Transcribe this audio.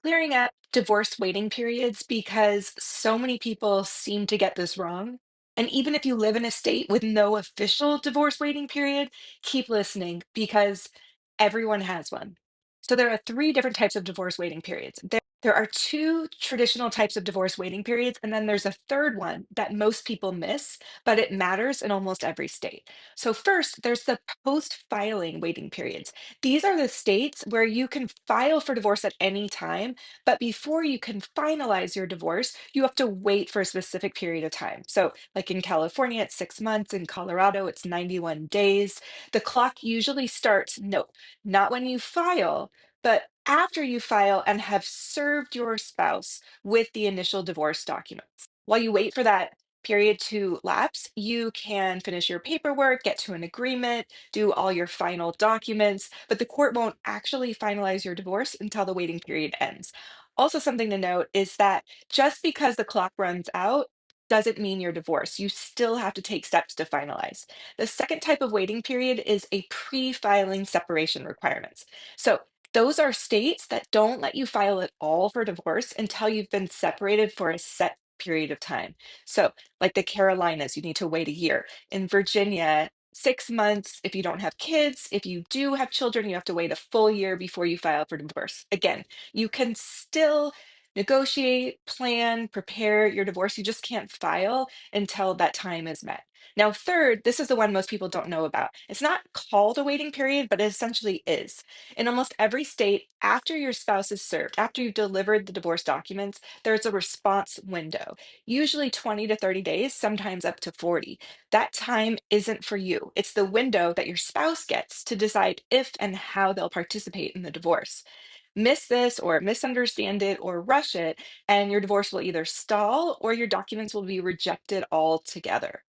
Clearing up divorce waiting periods because so many people seem to get this wrong. And even if you live in a state with no official divorce waiting period, keep listening because everyone has one. So there are three different types of divorce waiting periods. There are two traditional types of divorce waiting periods, and then there's a third one that most people miss, but it matters in almost every state. So first, there's the post-filing waiting periods. These are the states where you can file for divorce at any time, but before you can finalize your divorce, you have to wait for a specific period of time. So, like in California, it's 6 months. In Colorado, it's 91 days. The clock usually starts, no, not when you file, but after you file and have served your spouse with the initial divorce documents. While you wait for that period to lapse, you can finish your paperwork, get to an agreement, do all your final documents, but the court won't actually finalize your divorce until the waiting period ends. Also, something to note is that just because the clock runs out doesn't mean you're divorced. You still have to take steps to finalize. The second type of waiting period is a pre-filing separation requirements. So those are states that don't let you file at all for divorce until you've been separated for a set period of time. So, like the Carolinas, you need to wait a year. In Virginia, 6 months if you don't have kids. If you do have children, you have to wait a full year before you file for divorce. Again, you can still negotiate, plan, prepare your divorce. You just can't file until that time is met. Now, third, this is the one most people don't know about. It's not called a waiting period, but it essentially is. In almost every state, after your spouse is served, after you've delivered the divorce documents, there's a response window, usually 20 to 30 days, sometimes up to 40. That time isn't for you. It's the window that your spouse gets to decide if and how they'll participate in the divorce. Miss this or misunderstand it or rush it, and your divorce will either stall or your documents will be rejected altogether.